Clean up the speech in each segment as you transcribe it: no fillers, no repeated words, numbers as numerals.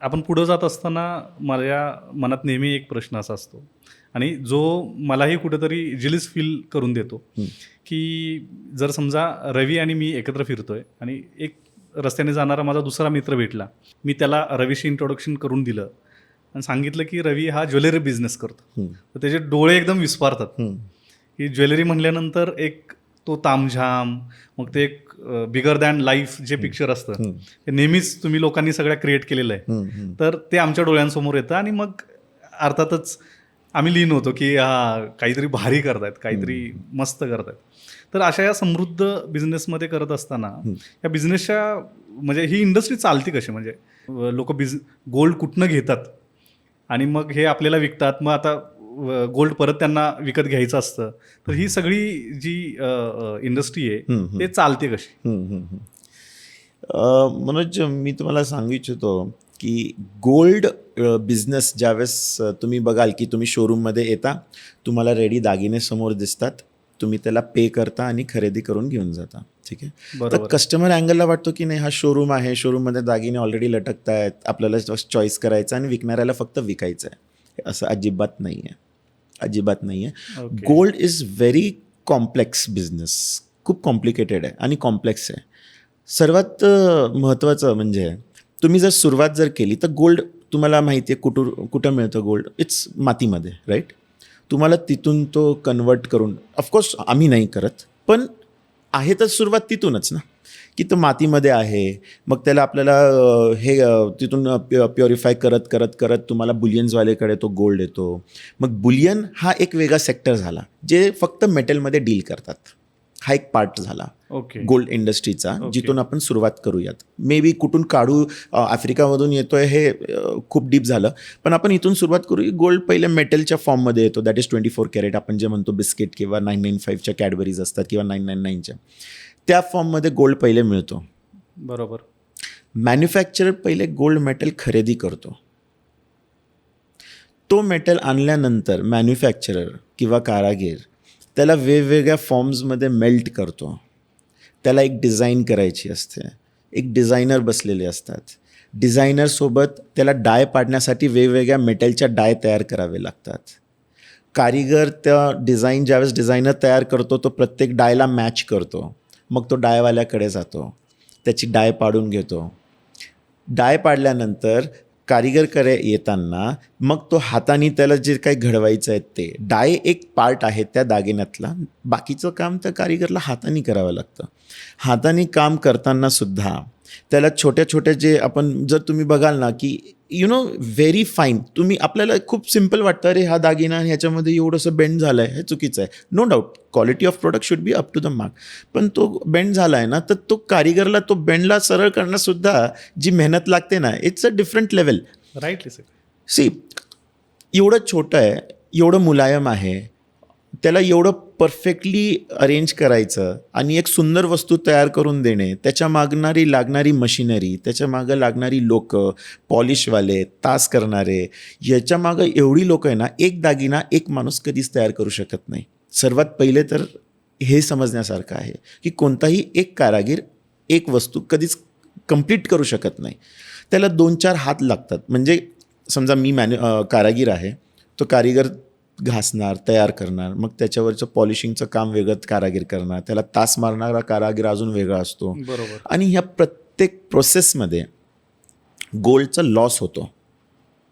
आपण पुढं जात असताना माझ्या मनात नेहमी एक प्रश्न असा असतो आणि जो मलाही कुठेतरी जिलीस फील करून देतो की जर समजा रवी आणि मी एकत्र फिरतोय आणि एक रस्त्याने जाणारा माझा दुसरा मित्र भेटला, मी त्याला रवीशी इंट्रोडक्शन करून दिलं आणि सांगितलं की रवी हा ज्वेलरी बिझनेस करतो, तर त्याचे डोळे एकदम विस्फारतात की ज्वेलरी म्हणल्यानंतर एक तो तामझाम, मग ते एक बिगर दॅन लाईफ जे पिक्चर असतं ते नेहमीच तुम्ही लोकांनी सगळ्या क्रिएट केलेलं आहे, तर ते आमच्या डोळ्यांसमोर येतं आणि मग अर्थातच आम्ही लीन होतो की हा काहीतरी भारी करतायत, काहीतरी मस्त करतायत. तर अशा या समृद्ध बिझनेसमध्ये करत असताना या बिझनेसच्या म्हणजे ही इंडस्ट्री चालते कशी, म्हणजे लोक गोल्ड कुठनं घेतात आणि मग हे आपल्याला विकतात, मग आता गोल्ड परत त्यांना विकत घ्यायचं असतं, तर ही सगळी जी इंडस्ट्री आहे ते चालते कशी? मनोज, मी तुम्हाला सांगू इच्छितो की गोल्ड बिझनेस ज्यावेळेस तुम्ही बघाल की तुम्ही शोरूममध्ये येता, तुम्हाला रेडी दागिने समोर दिसतात, तुम्ही त्याला पे करता आणि खरेदी करून घेऊन जाता. ठीक आहे. तर कस्टमर अँगलला वाटतो की नाही हा शोरूम आहे, शोरूममध्ये दागिने ऑलरेडी लटकत आहेत, आपल्याला चॉईस करायचं आणि विकणाऱ्याला फक्त विकायचं आहे. असं अजिबात नाही आहे, अजिबात नाही आहे. Gold is very complex business, खूप कॉम्प्लिकेटेड आहे आणि कॉम्प्लेक्स आहे. सर्वात महत्त्वाचं म्हणजे तुम्ही जर सुरुवात जर केली तर गोल्ड तुम्हाला माहिती आहे कुठं मिळतं गोल्ड, इट्स मातीमध्ये, राईट. तुम्हाला तिथून तो कन्वर्ट करून, ऑफकोर्स आम्ही नाही करत, पण आहे तर सुरुवात तिथूनच ना, की तो मातीमध्ये आहे. मग त्याला आपल्याला तिथून प्युरिफाय करत करत करत तुम्हाला बुलियन्सवालेकडे तो गोल्ड येतो. मग बुलियन हा एक वेगळा सेक्टर झाला जे फक्त मेटलमध्ये डील करतात. हा एक पार्ट झाला गोल्ड इंडस्ट्रीचा, जिथून आपण सुरुवात करूयात. मे बी कुठून काढू, आफ्रिकामधून येतोय हे खूप डीप झालं, पण आपण इथून सुरुवात करू. गोल्ड पहिले मेटलच्या फॉर्ममध्ये येतो, दॅट इज 24 कॅरेट, आपण जे म्हणतो बिस्किट किंवा 995च्या कॅडबरीज असतात किंवा 999च्या, त्या फॉर्ममध्ये गोल्ड पहिले मिळतो. बरोबर. मॅन्युफॅक्चरर पहिले गोल्ड मेटल खरेदी करतो. तो मेटल आणल्यानंतर मॅन्युफॅक्चरर किंवा कारागीर त्याला वेगवेगळ्या फॉर्म्समध्ये मेल्ट करतो. त्याला एक डिझाईन करायची असते, एक डिझायनर बसलेले असतात. डिझायनरसोबत त्याला डाय पाडण्यासाठी वेगवेगळ्या मेटलच्या डाय तयार करावे लागतात. कारिगर त्या ज्यावेळेस डिझायनर तयार करतो तो प्रत्येक डायला मॅच करतो. मग तो डायवाल्याकडे जातो, त्याची डाय पाडून घेतो. डाय पाडल्यानंतर कारिगरकडे येताना मग तो हाताने त्याला जे काही घडवायचं आहे ते डाय एक पार्ट आहे त्या दागिन्यातला, बाकीचं काम त्या कारिगरला हाताने करावं लागतं. हाताने काम करताना सुद्धा त्याला छोट्या छोट्या जे आपण जर तुम्ही बघाल ना की व्हेरी फाईन, तुम्ही आपल्याला खूप सिम्पल वाटतं अरे हा दागिना ह्याच्यामध्ये एवढंसं बेंड झालं आहे, हे चुकीचं आहे. No doubt quality of product should be up to the mark, पण तो बेंड झाला आहे ना, तर तो कारिगरला तो बेंडला सरळ करणंसुद्धा जी मेहनत लागते ना, it's a different level. Rightly sir. See, एवढं छोटं आहे, एवढं मुलायम आहे, त्याला एवढं परफेक्टली अरेंज करायचं आणि एक सुंदर वस्तू तयार करून देणे, त्याच्या लागणारी मशिनरी, त्याच्या मागं लागणारी लोकं, पॉलिशवाले, तास करणारे, याच्या मागं एवढी लोकं आहे ना, एक दागिना एक माणूस कधीच तयार करू शकत नाही. सर्वात पहिले तर हे समजण्यासारखं आहे की कोणताही एक कारागीर एक वस्तू कधीच कंप्लीट करू शकत नाही. त्याला 2-4 हात लागतात. म्हणजे समजा मी कारागीर आहे, तो कारिगर घासणार, तयार करणार, मग त्याच्यावरचं पॉलिशिंगचं काम वेगळं कारागीर करणार, त्याला तास मारणारा कारागीर अजून वेगळा असतो. बरोबर. आणि ह्या प्रत्येक प्रोसेसमध्ये गोल्डचा लॉस होतो.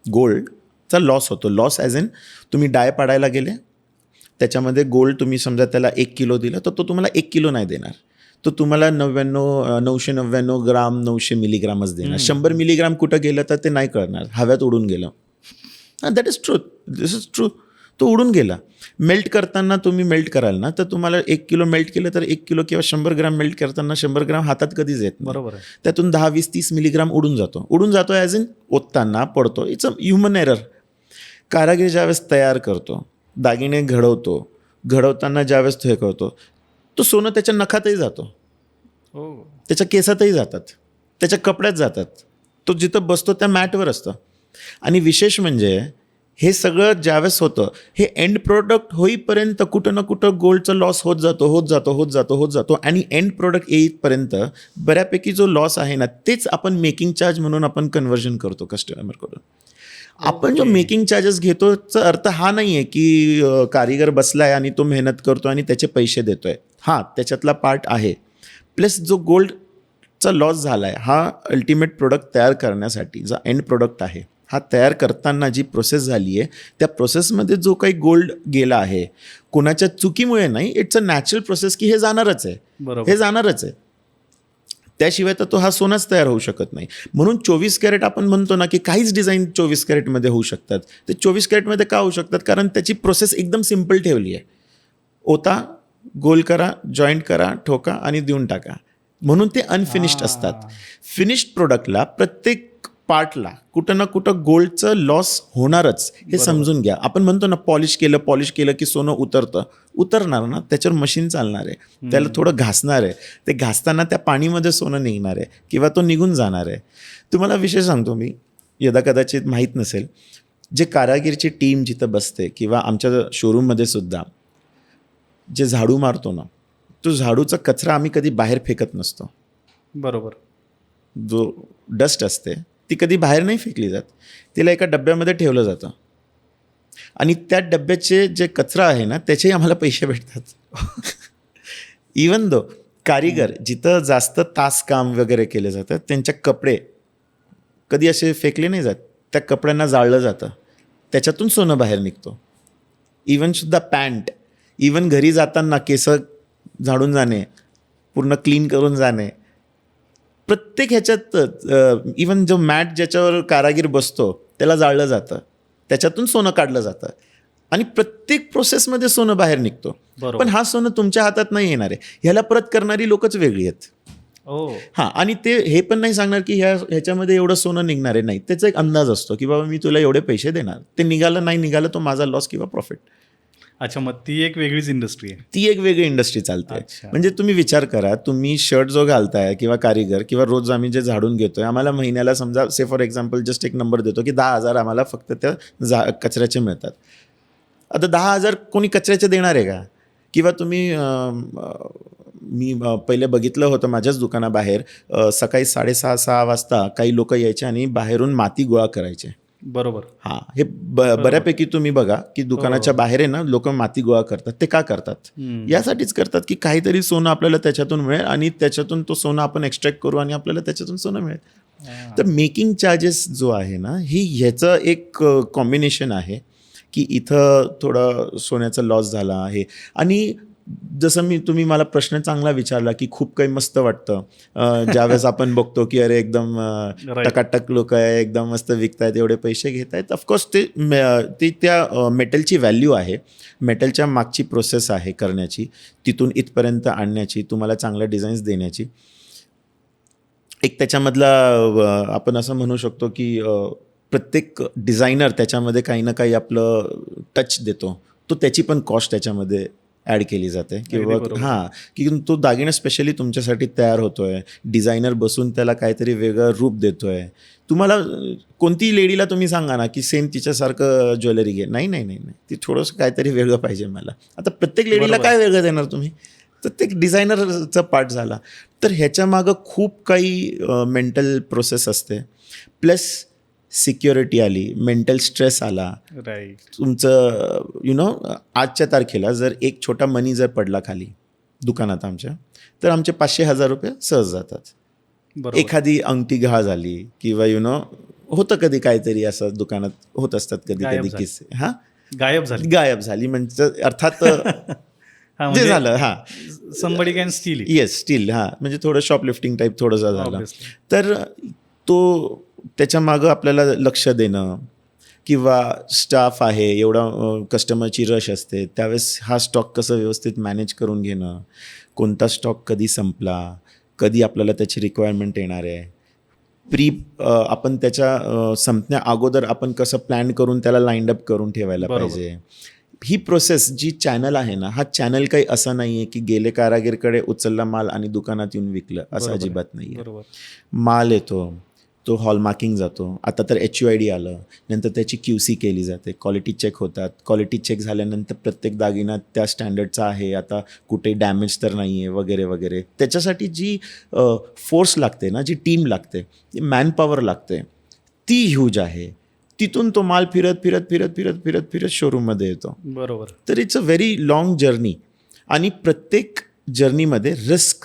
गोल्डचा लॉस होतो. लॉस ॲज इन तुम्ही डाय पाडायला गेले, त्याच्यामध्ये गोल्ड तुम्ही समजा त्याला 1 किलो दिलं, तर तो तुम्हाला 1 किलो नाही देणार, तो तुम्हाला 999 ग्राम 900 मिलीग्रामच देणार. 100 मिलीग्राम कुठं गेलं तर ते नाही कळणार, हव्यात उडून गेलं. That is truth, this is true. तो उडून गेला. मेल्ट करताना तुम्ही मेल्ट कराल ना, तर तुम्हाला 1 किलो मेल्ट केलं तर 1 किलो किंवा 100 ग्राम मेल्ट करताना 100 ग्राम हातात कधीच येत नाही. बरोबर आहे. त्यातून 10, 20, 30 मिलीग्राम उडून जातो ॲज इन ओतताना पडतो. It's a human error. कारागीर ज्यावेळेस तयार करतो, दागिने घडवताना ज्यावेळेस तो हे करतो, तो सोनं त्याच्या नखातही जातो, त्याच्या केसातही जातात, त्याच्या कपड्यात जातात, तो जिथं बसतो त्या मॅटवर असतं. आणि विशेष म्हणजे हे सगळं ज्यावेळेस होतं, हे एंड प्रोडक्ट होईपर्यंत कुठं ना कुठं गोल्डचा लॉस होत जातो आणि एंड प्रोडक्ट येईपर्यंत बऱ्यापैकी जो लॉस आहे ना, तेच आपण मेकिंग चार्ज म्हणून आपण कन्व्हर्जन करतो कस्टमरकडून. आपण जो मेकिंग चार्जेस घेतो चा अर्थ हा नाही आहे की कारिगर बसलाय आणि तो मेहनत करतो आणि त्याचे पैसे देतोय. हां, त्याच्यातला पार्ट आहे. प्लस जो गोल्डचा लॉस झाला आहे, हा अल्टिमेट प्रोडक्ट तयार करण्यासाठी जो एंड प्रोडक्ट आहे, हा तयार करताना जी प्रोसेस झाली आहे, त्या प्रोसेसमध्ये जो काही गोल्ड गेला आहे, कोणाच्या चुकीमुळे नाही, इट्स अ नॅचरल प्रोसेस की हे जाणारच आहे. बरोबर. हे जाणारच आहे. त्याशिवाय तर तो हा सोनाच तयार होऊ शकत नाही. म्हणून 24 कॅरेट आपण म्हणतो ना की काहीच डिझाईन 24 कॅरेटमध्ये होऊ शकतात. ते 24 कॅरेटमध्ये का होऊ शकतात? कारण त्याची प्रोसेस एकदम सिम्पल ठेवली आहे. ओता, गोल करा, जॉईंट करा, ठोका आणि देऊन टाका. म्हणून ते अनफिनिश्ड असतात. फिनिश्ड प्रोडक्टला प्रत्येक पार्टला कुठं ना कुठं गोल्डचं लॉस होणारच हे समजून घ्या. आपण म्हणतो ना पॉलिश केलं की सोनं उतरणार ना, त्याच्यावर मशीन चालणार आहे, त्याला थोडं घासणार आहे, ते घासताना त्या पाणीमध्ये सोनं निघणार आहे किंवा तो निघून जाणार आहे. तुम्हाला विषय सांगतो मी, यदा कदाचित माहीत नसेल, जे कारागीरची टीम जिथं बसते किंवा आमच्या शोरूममध्ये सुद्धा जे झाडू मारतो ना, तो झाडूचा कचरा आम्ही कधी बाहेर फेकत नसतो. बरोबर. जो डस्ट असते ती कधी बाहेर नाही फेकली जात, तिला एका डब्यामध्ये ठेवलं जातं आणि त्या डब्याचे जे कचरा आहे ना, त्याचेही आम्हाला पैसे भेटतात. इवन दो कारिगर जिथं जास्त तास काम वगैरे केले जातं, त्यांच्या कपडे कधी असे फेकले नाही जात, त्या कपड्यांना जाळलं जातं, त्याच्यातून सोनं बाहेर निघतो. इवनसुद्धा पॅन्ट, इवन घरी जाताना केस झाडून जाणे, पूर्ण क्लीन करून जाणे, प्रत्येक ह्याच्यात इवन जो मॅट ज्याच्यावर कारागीर बसतो त्याला जाळलं जातं, त्याच्यातून सोनं काढलं जातं आणि प्रत्येक प्रोसेसमध्ये सोनं बाहेर निघतो. पण हा सोनं तुमच्या हातात नाही येणार आहे, ह्याला परत करणारी लोकच वेगळी आहेत. हां, आणि ते हे पण नाही सांगणार की ह्याच्यामध्ये एवढं सोनं निघणार आहे. नाही, त्याचा एक अंदाज असतो की बाबा मी तुला एवढे पैसे देणार, ते निघालं नाही निघालं तो माझा लॉस किंवा प्रॉफिट. अच्छा, मग ती एक वेगळीच इंडस्ट्री आहे. ती एक वेगळी इंडस्ट्री चालते. म्हणजे तुम्ही विचार करा, तुम्ही शर्ट जो घालताय किंवा कारिगर किंवा रोज आम्ही जे झाडून घेतोय, आम्हाला महिन्याला समजा से फॉर एक्झाम्पल जस्ट एक नंबर देतो की 10,000 आम्हाला फक्त त्या कचऱ्याचे मिळतात. आता 10,000 कोणी कचऱ्याचे देणार आहे का? किंवा तुम्ही मी पहिले बघितलं होतं माझ्याच दुकानाबाहेर, सकाळी 6:30-6 वाजता काही लोक यायचे आणि बाहेरून माती गोळा करायचे. बरोबर. हां, हे बऱ्यापैकी तुम्ही बघा की दुकानाच्या बाहेर आहे ना, लोक माती गोळा करतात. ते का करतात? यासाठीच करतात की काहीतरी सोनं आपल्याला त्याच्यातून मिळेल आणि त्याच्यातून तो सोनं आपण एक्स्ट्रॅक्ट करू आणि आपल्याला त्याच्यातून सोनं मिळेल. तर मेकिंग चार्जेस जो आहे ना, ही ह्याचं एक कॉम्बिनेशन आहे की इथं थोडं सोन्याचा लॉस झाला आहे. आणि जसं तुम्ही मला प्रश्न चांगला विचारला की खूप काही मस्त वाटतं ज्यावेळेस आपण बघतो की अरे एकदम टकाटक लोक आहे, एकदम मस्त विकतायत, एवढे पैसे घेत आहेत. ऑफकोर्स ते त्या मेटलची व्हॅल्यू आहे, मेटलच्या मागची प्रोसेस आहे करण्याची, तिथून इथपर्यंत आणण्याची, तुम्हाला चांगल्या डिझाईन्स देण्याची. एक त्याच्यामधला आपण असं म्हणू शकतो की प्रत्येक डिझायनर त्याच्यामध्ये काही ना काही आपलं टच देतो, तो त्याची पण कॉस्ट त्याच्यामध्ये ॲड केली जाते किंवा हां, की तो दागिना स्पेशली तुमच्यासाठी तयार होतोय, डिझायनर बसून त्याला काहीतरी वेगळं रूप देतोय. तुम्हाला कोणतीही लेडीला तुम्ही सांगा ना की सेम तिच्यासारखं ज्वेलरी घे, नाही, ती थोडंसं काहीतरी वेगळं पाहिजे मला. आता प्रत्येक लेडीला काय वेगळं देणार तुम्ही? तर ते डिझायनरचा पार्ट झाला. तर ह्याच्यामागं खूप काही मेंटल प्रोसेस असते, प्लस सिक्युरिटी आली, मेंटल स्ट्रेस आला. राईट. तुमचं आजच्या तारखेला जर एक छोटा मनी जर पडला खाली दुकानात आमच्या, तर आमचे 500-1000 रुपये सहज जातात. एखादी अंगठी गहाळ झाली किंवा होतं कधी काहीतरी असं दुकानात होत असतात कधी किस्से. हां, गायब झाली म्हणजे अर्थात जे झालं, हां, somebody can steal it. Yes, steel. हां, म्हणजे थोडं शॉपलिफ्टिंग टाईप थोडंसं झालं. तर तो त्याच्यामागं आपल्याला लक्ष देणं किंवा स्टाफ आहे, एवढा कस्टमरची रश असते, त्यावेळेस हा स्टॉक कसं व्यवस्थित मॅनेज करून घेणं, कोणता स्टॉक कधी संपला, कधी आपल्याला त्याची रिक्वायरमेंट येणार आहे, आपण त्याच्या संपण्या अगोदर आपण कसं प्लॅन करून त्याला लाईंड अप करून ठेवायला पाहिजे. ही प्रोसेस जी चॅनल आहे ना, हा चॅनल काही असा नाही आहे की गेले कारागीरकडे उचलला माल आणि दुकानात येऊन विकलं, असं अजिबात नाही आहे. माल येतो, तो हॉलमार्किंग जातो. आता तर HUID आलं, नंतर त्याची QC केली जाते, क्वालिटी चेक होतात. क्वालिटी चेक झाल्यानंतर प्रत्येक दागिना त्या स्टँडर्डचा आहे, आता कुठे डॅमेज तर नाही आहे वगैरे वगैरे. त्याच्यासाठी जी फोर्स लागते ना, जी टीम लागते, जी मॅनपॉवर लागते, ती ह्यूज आहे. तिथून तो माल फिरत फिरत फिरत फिरत फिरत फिरत शोरूममध्ये येतो. बरोबर. तर it's a very long journey आणि प्रत्येक जर्नीमध्ये रिस्क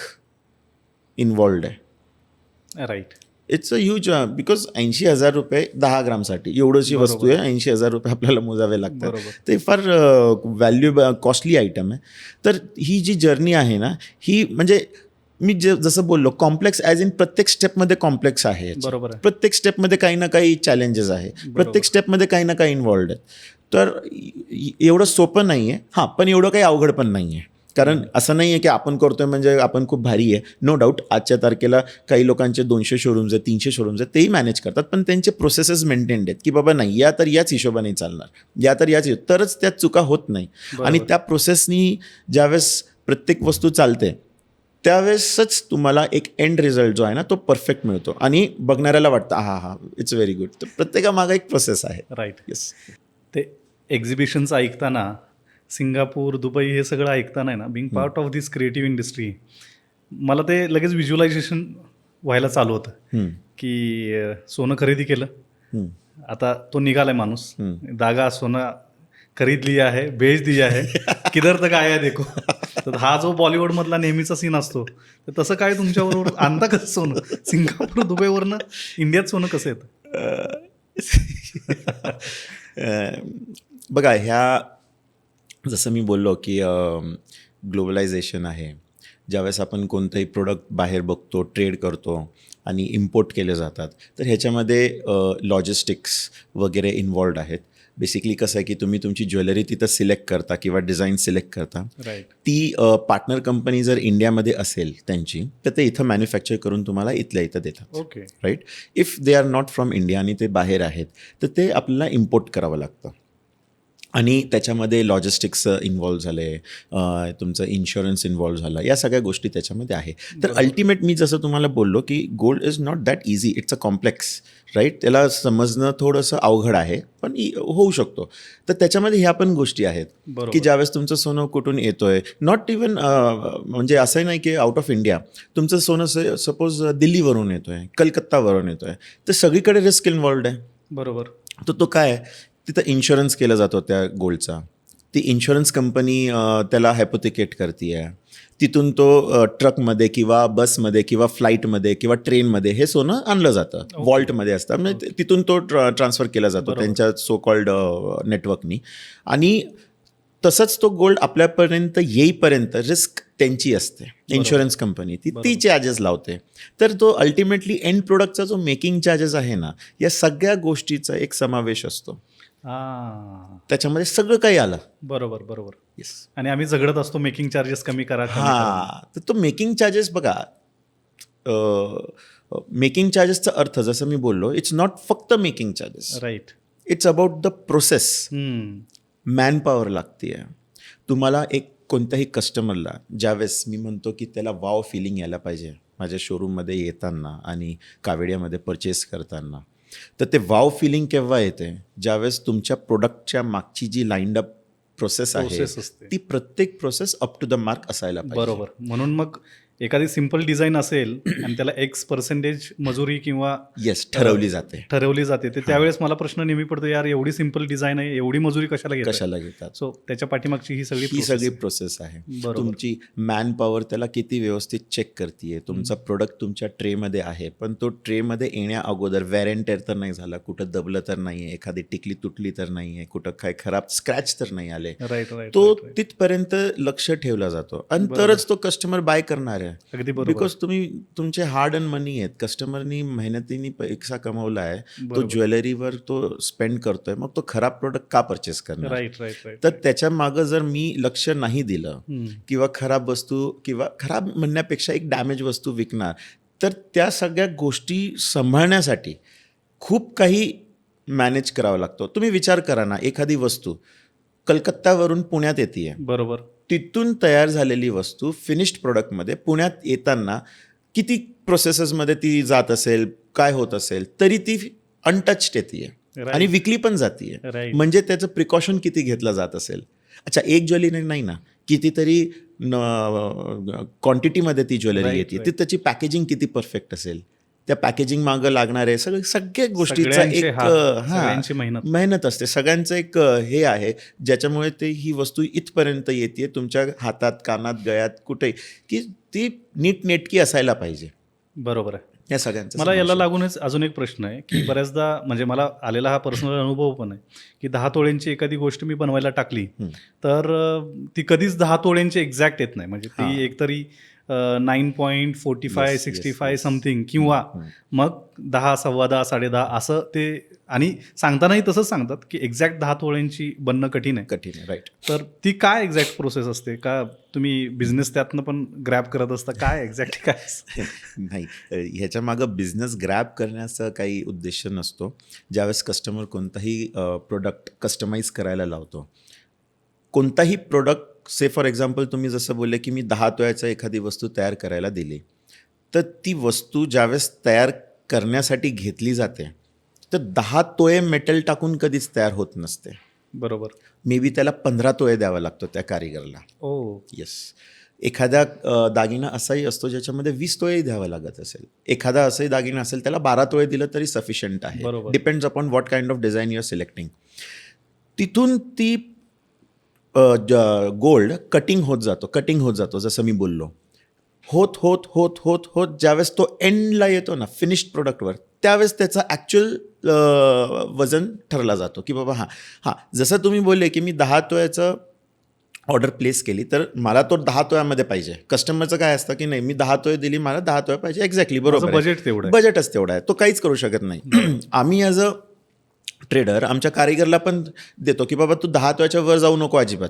इन्वॉल्ड आहे. Right. It's a huge because 80,000 रुपये 10 ग्रामसाठी एवढीशी वस्तू आहे. 80,000 रुपये आपल्याला मोजावे लागतात. बरोबर. ते फार कॉस्टली आयटम आहे. तर ही जी जर्नी आहे ना, ही म्हणजे मी जसं बोललो कॉम्प्लेक्स ॲज इन प्रत्येक स्टेपमध्ये कॉम्प्लेक्स आहे याची. बरोबर आहे. प्रत्येक स्टेपमध्ये काही ना काही चॅलेंजेस आहे. प्रत्येक स्टेपमध्ये काही ना काही इन्वॉल्ड आहे. तर एवढं सोपं नाही आहे. हां, पण एवढं काही अवघड पण नाही आहे. कारण असं नाही आहे की आपण करतोय म्हणजे आपण खूप भारी आहे. नो डाऊट आजच्या तारखेला काही लोकांचे 200 शोरूम्स आहेत, 300 शोरूम्स आहेत, तेही मॅनेज करतात. पण त्यांचे प्रोसेसेस मेंटेन्ड आहेत की बाबा नाही, या तर याच हिशोबाने चालणार, या तर याच तरच त्यात चुका होत नाही. आणि त्या प्रोसेसनी ज्यावेळेस प्रत्येक वस्तू चालते त्यावेळेसच तुम्हाला एक एंड रिझल्ट जो आहे ना तो परफेक्ट मिळतो आणि बघणाऱ्याला वाटतं हा इट्स व्हेरी गुड. तर प्रत्येकामागे एक प्रोसेस आहे. राईट. येस. ते एक्झिबिशन्स ऐकताना, सिंगापूर, दुबई हे सगळं ऐकताना आहे ना, being part of this creative industry, मला ते लगेच व्हिज्युअलायझेशन व्हायला चालू होतं की सोनं खरेदी केलं, आता तो निघालाय माणूस, दागा सोनं खरीद लिया है, बेच दिया है, किधर तक आया देखो. तर हा जो बॉलिवूडमधला नेहमीचा सीन असतो, तर तसं काय तुमच्याबरोबर आणता कसं सोनं? सिंगापूर, दुबईवरनं इंडियात सोनं कसं येतं? बघा, ह्या जसं मी बोललो की ग्लोबलायझेशन आहे. ज्यावेळेस आपण कोणतंही प्रोडक्ट बाहेर बघतो, ट्रेड करतो आणि इम्पोर्ट केले जातात, तर ह्याच्यामध्ये लॉजिस्टिक्स वगैरे इन्वॉल्ड आहेत. बेसिकली कसं आहे की तुम्ही तुमची ज्वेलरी तिथं सिलेक्ट करता किंवा डिझाईन सिलेक्ट करता. राईट. ती पार्टनर कंपनी जर इंडियामध्ये असेल त्यांची, तर ते इथं मॅन्युफॅक्चर करून तुम्हाला इथल्या इथं देतात. Okay. Right. If they are not from India आणि ते बाहेर आहेत, तर ते आपल्याला इम्पोर्ट करावं लागतं. आणि त्याच्यामध्ये लॉजिस्टिक्स इन्व्हॉल्व झाले, तुमचं इन्शुरन्स इन्व्हॉल्व झालं, या सगळ्या गोष्टी त्याच्यामध्ये आहे. तर अल्टिमेट मी जसं तुम्हाला बोललो की gold is not that easy, it's a complex. Right. त्याला समजणं थोडंसं अवघड आहे, पण होऊ शकतो. तर त्याच्यामध्ये ह्या पण गोष्टी आहेत की ज्यावेळेस तुमचं सोनं कुठून येतोय, नॉट इवन म्हणजे असंही नाही की आउट ऑफ इंडिया, तुमचं सोनं सपोज दिल्लीवरून येतोय, कलकत्तावरून येतोय, तर सगळीकडे रिस्क इन्व्हॉल्ड आहे. बरोबर. तर तो काय आहे, तिथं इन्शुरन्स केला जातो त्या गोल्डचा. ती इन्शुरन्स कंपनी त्याला हायपोथिकेट करते आहे. तिथून तो ट्रकमध्ये किंवा बसमध्ये किंवा फ्लाईटमध्ये किंवा ट्रेनमध्ये हे सोनं आणलं जातं. वॉल्टमध्ये असतं, म्हणजे तिथून तो ट्रान्सफर केला जातो त्यांच्या सो कॉल्ड नेटवर्कनी. आणि तसंच तो गोल्ड आपल्यापर्यंत येईपर्यंत रिस्क त्यांची असते, इन्शुरन्स कंपनी ती चार्जेस लावते. तर तो अल्टिमेटली एंड प्रोडक्टचा जो मेकिंग चार्जेस आहे ना, या सगळ्या गोष्टीचा एक समावेश असतो. त्याच्यामध्ये सगळं काही आलं. बरोबर बरोबर. येस. आणि आम्ही झगडत असतो मेकिंग चार्जेस कमी करा. तर तो मेकिंग चार्जेस बघा, मेकिंग चार्जेसचा अर्थ जसं मी बोललो, इट्स नॉट फक्त making charges. Right. It's about the process. Manpower लागते आहे तुम्हाला. एक कोणत्याही कस्टमरला ज्यावेळेस मी म्हणतो की त्याला वाव फिलिंग यायला पाहिजे माझ्या शोरूममध्ये येताना आणि कावेड्यामध्ये परचेस करताना, तर ते वाव फिलिंग केव्हा येते, ज्यावेळेस तुमच्या प्रोडक्टच्या मागची जी लाईंड अप प्रोसेस आहे ती प्रत्येक process up to the mark असायला पाहिजे. बरोबर. म्हणून मग एखादी सिंपल डिझाईन असेल आणि त्याला X% मजुरी किंवा ठरवली जाते. तर त्यावेळेस मला प्रश्न नेहमी पडतो, यार एवढी सिंपल डिझाईन आहे, एवढी मजुरी कशाला घेतात. सो त्याच्या पाठीमागची ही सगळी प्रोसेस आहे. तुमची मॅन पॉवर त्याला किती व्यवस्थित चेक करते. तुमचा प्रोडक्ट तुमच्या ट्रेमध्ये आहे, पण तो ट्रेमध्ये येण्या अगोदर वॅरेंटेर तर नाही झाला, कुठं दबलं तर नाही आहे, एखादी टिकली तुटली तर नाही आहे, कुठं काय खराब स्क्रॅच तर नाही आले, तो तिथपर्यंत लक्ष ठेवला जातो आणि तरच तो कस्टमर बाय करणार आहे. बिकॉज तुम्ही तुमचे हार्ड अँड मनी आहेत, कस्टमरनी मेहनतीने पैसा कमवला आहे, तो ज्वेलरीवर तो स्पेंड करतोय, मग तो खराब प्रोडक्ट का परचेस करणार. तर त्याच्या मागं जर मी लक्ष नाही दिलं किंवा खराब वस्तू किंवा खराब म्हणण्यापेक्षा एक डॅमेज वस्तू विकणार, तर त्या सगळ्या गोष्टी सांभाळण्यासाठी खूप काही मॅनेज करावं लागतो. तुम्ही विचार करा ना, एखादी वस्तू कलकत्त्यावरून पुण्यात येते, बरोबर, तिथून तयार झालेली वस्तू फिनिश्ड प्रोडक्टमध्ये पुण्यात येताना किती प्रोसेसेसमध्ये ती जात असेल, काय होत असेल, तरी ती अनटच्ड येते आणि विकली पण जाते. राईट. म्हणजे त्याचं प्रिकॉशन किती घेतलं जात असेल. अच्छा, एक ज्वेलरी नाही ना, कितीतरी क्वांटिटीमध्ये ती ज्वेलरी Right, येते. right. ती त्याची पॅकेजिंग किती परफेक्ट असेल, त्या पॅकेजिंग मागं लागणारे सगळ्या गोष्टीचा सगळ्यांचे एक हात, सगळ्यांची मेहनत. मेहनत असते. सगळ्यांचं एक हे आहे ज्याच्यामुळे ते ही वस्तू इथपर्यंत येते तुमच्या हातात, कानात, गळ्यात, कुठे, की ती नीटनेटकी असायला पाहिजे. बरोबर आहे. या सगळ्यांचं मला याला समावेश आहे. लागूनच अजून एक प्रश्न आहे की बऱ्याचदा म्हणजे मला आलेला हा पर्सनल अनुभव पण आहे की 10 तोळ्यांची एखादी गोष्ट मी बनवायला टाकली तर ती कधीच 10 तोळ्यांची एक्झॅक्ट येत नाही. म्हणजे ती एकतरी 9.45 Yes, 65 yes. समथिंग किंवा मग 10, 10.15, 10.5 असं ते. आणि सांगतानाही तसंच सांगतात की एक्झॅक्ट 10 तोळ्यांची बनणं कठीण आहे. कठीण आहे, राईट. तर ती काय एक्झॅक्ट प्रोसेस असते का तुम्ही बिझनेस त्यातनं पण ग्रॅब करत असता, काय एक्झॅक्ट काय असतं? नाही, ह्याच्या मागं बिझनेस ग्रॅब करण्याचा काही उद्देश नसतो. ज्यावेळेस कस्टमर कोणताही प्रोडक्ट कस्टमाइज करायला लावतो, कोणताही प्रोडक्ट, से फॉर एक्झाम्पल तुम्ही जसं बोलले की मी 10 तोळ्याचा एखादी वस्तू तयार करायला दिली, तर ती वस्तू ज्यावेळेस तयार करण्यासाठी घेतली जाते तर 10 तोळे मेटल टाकून कधीच तयार होत नसते. बरोबर. मे बी त्याला 15 तोळे द्यावा लागतो त्या कारिगरला. ओ. येस. एखादा दागिना असाही असतो ज्याच्यामध्ये 20 तोळेही द्यावं लागत असेल. एखादा असंही दागिना असेल त्याला 12 तोळे दिलं तरी सफिशियंट आहे. बरोबर. Depends upon what kind of design you are selecting. तिथून ती गोल्ड कटिंग होत जातो जसं मी बोललो. होत होत होत होत होत ज्यावेळेस तो एंडला येतो ना फिनिश्ड प्रोडक्टवर, त्यावेळेस त्याचा ॲक्च्युअल वजन ठरला जातो की बाबा हां जसं तुम्ही बोलले की मी 10 तोळ्याचं ऑर्डर प्लेस केली तर मला तो 10 तोळ्यामध्ये पाहिजे. कस्टमरचं काय असतं की नाही, मी 10 तोळे दिली, मला 10 तोळे पाहिजे. एक्झॅक्टली बरोबर. बजेट तेवढं आहे. बजेटच तेवढा आहे, तो काहीच करू शकत नाही. आम्ही ॲज अ ट्रेडर आमच्या कारिगरला पण देतो की बाबा तू 10 तोळ्याच्या वर जाऊ नको अजिबात.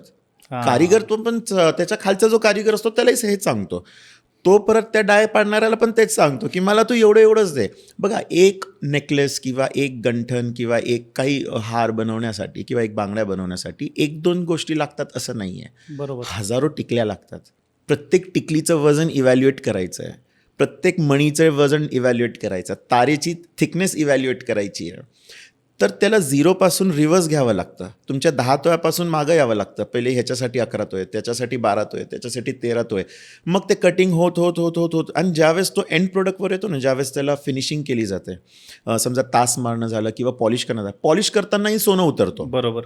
कारिगर तो पण त्याच्या खालचा जो कारिगर असतो त्यालाही हेच सांगतो. तो परत त्या डाय पाडणाऱ्याला पण तेच सांगतो की मला तू एवढंच दे. बघा, एक नेकलेस किंवा एक गंठन किंवा एक काही हार बनवण्यासाठी किंवा एक बांगड्या बनवण्यासाठी 1-2 गोष्टी लागतात असं नाही आहे. बरोबर. हजारो टिकल्या लागतात. प्रत्येक टिकलीचं वजन इव्हॅल्युएट करायचं आहे, प्रत्येक मणीचं वजन इव्हॅल्युएट करायचं, तारेची थिकनेस इव्हॅल्युएट करायची आहे. तर त्याला 0पासून रिव्हर्स घ्यावं लागतं. तुमच्या 10 तोळ्यापासून मागं यावं लागतं. पहिले ह्याच्यासाठी 11 तोळे, त्याच्यासाठी 12 तोळे, त्याच्यासाठी 13 तोळे. मग ते कटिंग होत होत होत होत होत आणि ज्यावेळेस तो एंड प्रोडक्टवर येतो ना, ज्यावेळेस त्याला फिनिशिंग केली जाते, समजा तास मारणं झालं किंवा पॉलिश करणं झालं, पॉलिश करतानाही सोनं उतरतो. बरोबर.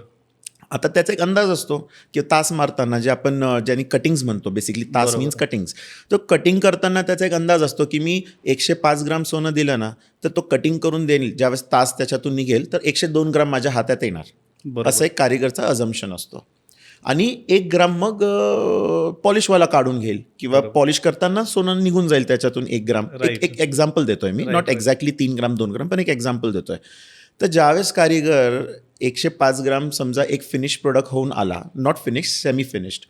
आता त्याचा एक अंदाज असतो की तास मारताना जे आपण ज्यांनी कटिंग्स म्हणतो, बेसिकली तास मीन्स कटिंग्स, तो कटिंग करताना त्याचा एक अंदाज असतो की मी 105 ग्राम सोनं दिलं ना तर तो कटिंग करून देईल, ज्यावेळेस तास त्याच्यातून निघेल तर 102 ग्राम माझ्या हातात येणार, असं एक कारिगरचा अझम्पशन असतो. आणि 1 ग्राम मग पॉलिशवाला काढून घेईल किंवा पॉलिश करताना सोनं निघून जाईल त्याच्यातून 1 ग्राम. एक एक्झाम्पल देतोय मी, नॉट एक्झॅक्टली 3 ग्राम 2 ग्राम, पण एक एक्झाम्पल देतोय. तर ज्यावेळेस कारिगर 105 ग्राम समजा एक फिनिश प्रोडक्ट होऊन आला, नॉट फिनिश, सेमी फिनिश्ड,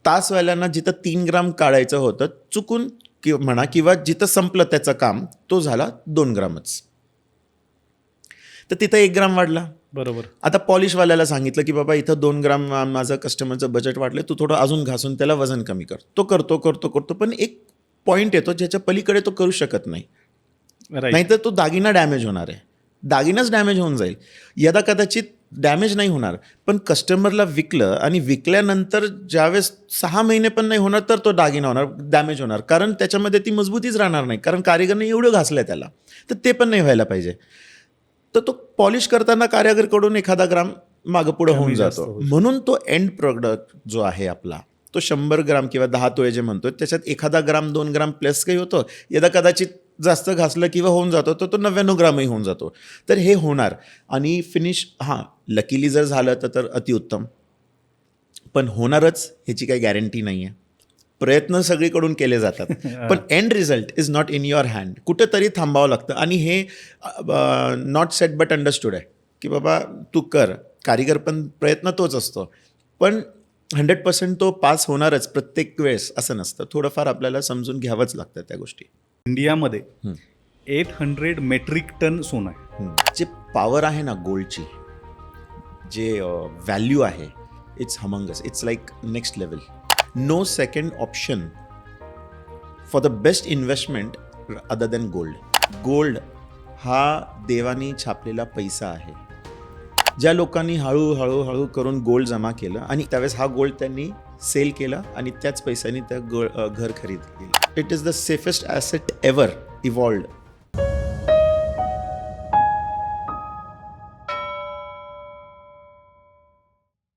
तासवाल्यांना जिथं 3 ग्राम काढायचं होतं चुकून म्हणा किंवा जिथं संपलं त्याचं काम, तो झाला 2 ग्रामच. तर तिथं 1 ग्राम वाढला. बरोबर. आता पॉलिशवाल्याला सांगितलं की बाबा इथं 2 ग्राम माझं कस्टमरचं बजेट वाढलं, तू थोडं अजून घासून त्याला वजन कमी कर. तो करतो पण एक पॉईंट येतो ज्याच्या पलीकडे तो करू शकत नाही. नाहीतर तो दागिना डॅमेज होणार आहे, दागिनाच डॅमेज होऊन जाईल. यदा कदाचित डॅमेज नाही होणार, पण कस्टमरला विकलं आणि विकल्यानंतर ज्यावेळेस 6 महिने पण नाही होणार तर तो दागिना होणार, डॅमेज होणार, कारण त्याच्यामध्ये ती मजबूतीच राहणार नाही, कारण कारिगरने एवढं घासलं त्याला. तर ते पण नाही व्हायला पाहिजे. तर तो पॉलिश करताना कारिगरकडून एखादा ग्राम मागं पुढं होऊन जातो. म्हणून तो एंड प्रोडक्ट जो आहे आपला, तो 100 ग्राम किंवा 10 तोळे जे म्हणतो त्याच्यात एखादा ग्राम 2 ग्राम प्लस काही होतो, यदा कदाचित जास्त घासलं किंवा होऊन जातो तर तो 99 ग्रामही होऊन जातो. तर हे होणार. आणि फिनिश लकीली जर झालं तर अतिउत्तम, पण होणारच ह्याची काही गॅरंटी नाही आहे. प्रयत्न सगळीकडून केले जातात, पण end result is not in your hand. कुठंतरी थांबावं लागतं. आणि हे नॉट सेट बट अंडरस्टूड आहे की बाबा तू कर, कारिगर पण प्रयत्न तोच असतो, पण 100% तो पास होणारच प्रत्येक वेळेस असं नसतं. थोडंफार आपल्याला समजून घ्यावंच लागतं त्या गोष्टी. इंडियामध्ये 800 मेट्रिक टन सोनं आहे. जे पॉवर आहे ना गोल्डची, जे व्हॅल्यू आहे, it's humongous, it's like next level. No second option for the best investment other than gold. Gold हा देवानी छापलेला पैसा आहे. ज्या लोकांनी हळूहळू करून गोल्ड जमा केलं आणि त्यावेळेस हा गोल्ड त्यांनी सेल केला आणि त्याच पैशाने त्या घर खरेदी केली. It is the safest asset ever evolved